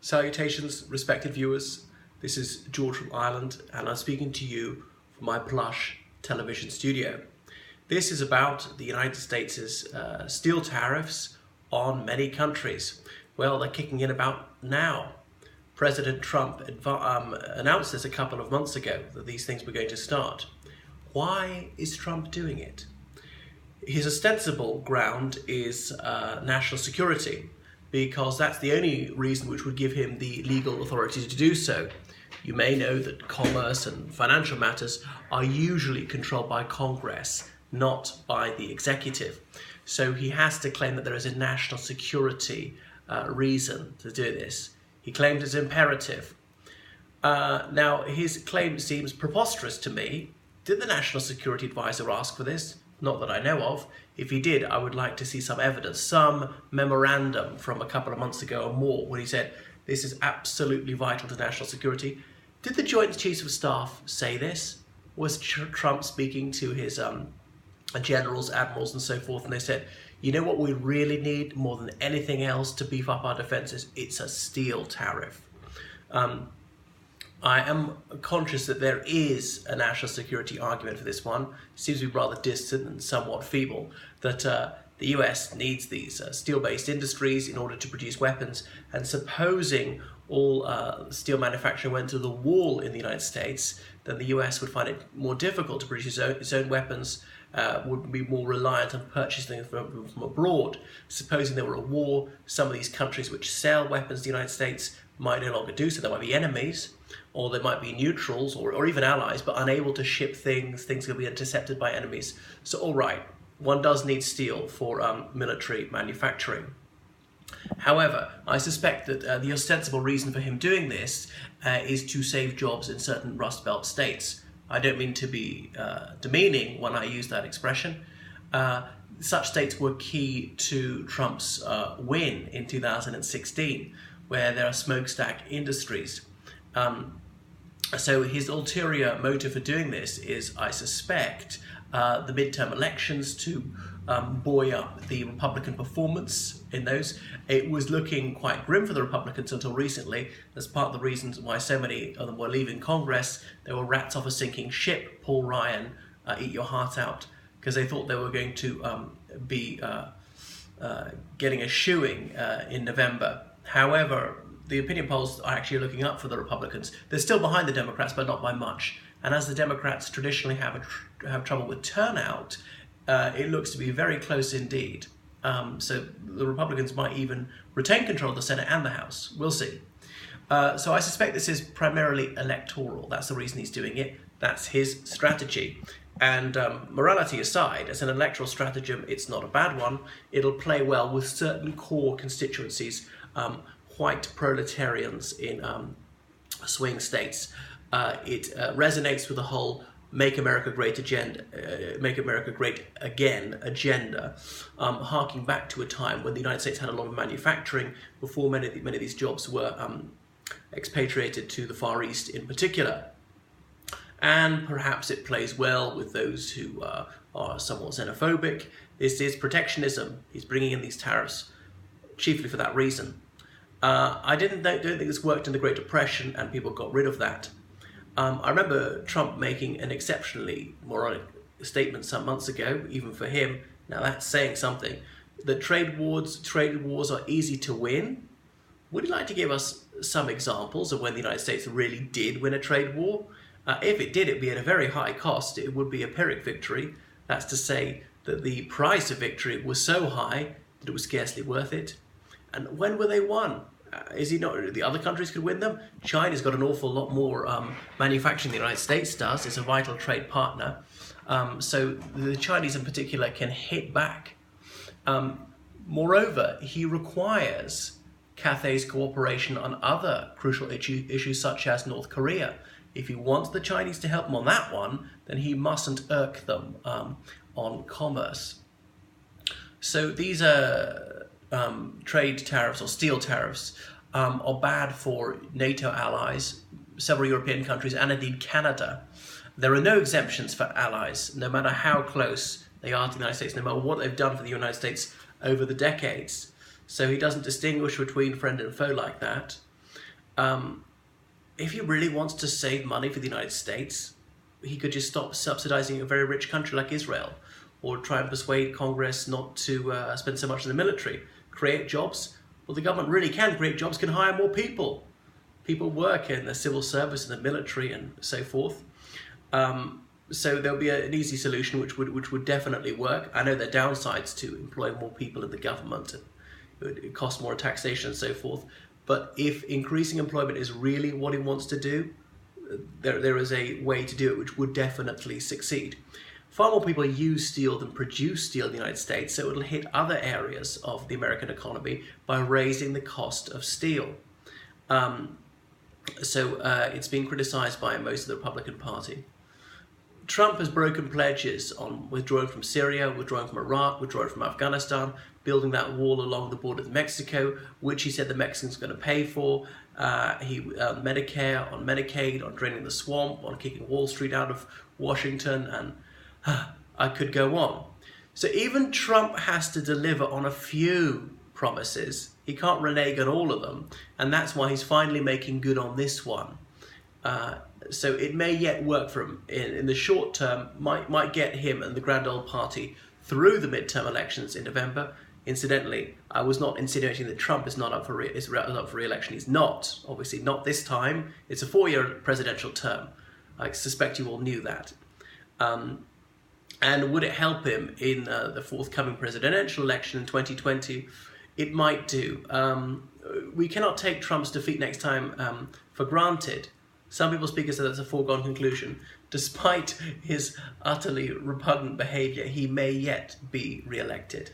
Salutations, respected viewers. This is George from Ireland, and I'm speaking to you from my plush television studio. This is about the United States' steel tariffs on many countries. Well, they're kicking in about now. President Trump announced this a couple of months ago, that these things were going to start. Why is Trump doing it? His ostensible ground is national security, because that's the only reason which would give him the legal authority to do so. You may know that commerce and financial matters are usually controlled by Congress, not by the executive. So he has to claim that there is a national security reason to do this. He claims it's imperative. Now, his claim seems preposterous to me. Did the National Security Advisor ask for this? Not that I know of. If he did, I would like to see some evidence, some memorandum from a couple of months ago or more, when he said this is absolutely vital to national security. Did the Joint Chiefs of Staff say this? Was Trump speaking to his generals, admirals and so forth, and they said, you know what we really need more than anything else to beef up our defences? It's a steel tariff. I am conscious that there is a national security argument for this one. It seems to be rather distant and somewhat feeble, that the US needs these steel-based industries in order to produce weapons, and supposing all steel manufacturing went to the wall in the United States, then the US would find it more difficult to produce its own weapons, would be more reliant on purchasing from abroad. Supposing there were a war, some of these countries which sell weapons to the United States might no longer do so. There might be enemies, or they might be neutrals, or even allies, but unable to ship things will be intercepted by enemies. So all right, one does need steel for military manufacturing. However, I suspect that the ostensible reason for him doing this is to save jobs in certain Rust Belt states. I don't mean to be demeaning when I use that expression. Such states were key to Trump's win in 2016, where there are smokestack industries. So his ulterior motive for doing this is, I suspect, the midterm elections to buoy up the Republican performance in those. It was looking quite grim for the Republicans until recently. That's part of the reasons why so many of them were leaving Congress. They were rats off a sinking ship. Paul Ryan, eat your heart out, because they thought they were going to be getting a shoo-in in November. However, the opinion polls are actually looking up for the Republicans. They're still behind the Democrats, but not by much. And as the Democrats traditionally have trouble with turnout, it looks to be very close indeed. So the Republicans might even retain control of the Senate and the House. We'll see. So I suspect this is primarily electoral. That's the reason he's doing it. That's his strategy. And morality aside, as an electoral stratagem, it's not a bad one. It'll play well with certain core constituencies, white proletarians in swing states. It resonates with the whole Make America Great agenda, Make America Great Again agenda, harking back to a time when the United States had a lot of manufacturing before many of these jobs were expatriated to the Far East in particular. And perhaps it plays well with those who are somewhat xenophobic. This is protectionism. He's bringing in these tariffs chiefly for that reason. I don't think this worked in the Great Depression, and people got rid of that. I remember Trump making an exceptionally moronic statement some months ago, even for him. Now that's saying something. That trade wars are easy to win. Would you like to give us some examples of when the United States really did win a trade war? If it did, it would be at a very high cost. It would be a Pyrrhic victory. That's to say that the price of victory was so high that it was scarcely worth it. And when were they won? Is he not? The other countries could win them. China's got an awful lot more manufacturing than the United States does. It's a vital trade partner. So the Chinese in particular can hit back. Moreover, he requires Cathay's cooperation on other crucial issues such as North Korea. If he wants the Chinese to help him on that one, then he mustn't irk them on commerce. So these are trade tariffs or steel tariffs are bad for NATO allies, several European countries, and indeed Canada. There are no exemptions for allies, no matter how close they are to the United States, no matter what they've done for the United States over the decades. So he doesn't distinguish between friend and foe like that. If he really wants to save money for the United States, he could just stop subsidizing a very rich country like Israel, or try and persuade Congress not to spend so much in the military. Create jobs. Well, the government really can create jobs, can hire more people. People work in the civil service and the military and so forth. So there'll be an easy solution which would definitely work. I know there are downsides to employing more people in the government, and it would cost more taxation and so forth. But if increasing employment is really what he wants to do, there is a way to do it which would definitely succeed. Far more people use steel than produce steel in the United States, so it'll hit other areas of the American economy by raising the cost of steel. It's been criticized by most of the Republican Party. Trump has broken pledges on withdrawing from Syria, withdrawing from Iraq, withdrawing from Afghanistan, building that wall along the border with Mexico, which he said the Mexicans are going to pay for. Medicare, on Medicaid, on draining the swamp, on kicking Wall Street out of Washington, and I could go on. So even Trump has to deliver on a few promises. He can't renege on all of them, and that's why he's finally making good on this one. So it may yet work for him in the short term, might get him and the Grand Old Party through the midterm elections in November. Incidentally, I was not insinuating that Trump is not up for re-election. He's not, obviously not this time. It's a 4-year presidential term. I suspect you all knew that. And would it help him in the forthcoming presidential election in 2020? It might do. We cannot take Trump's defeat next time for granted. Some people speak as though that's a foregone conclusion. Despite his utterly repugnant behaviour, he may yet be re-elected.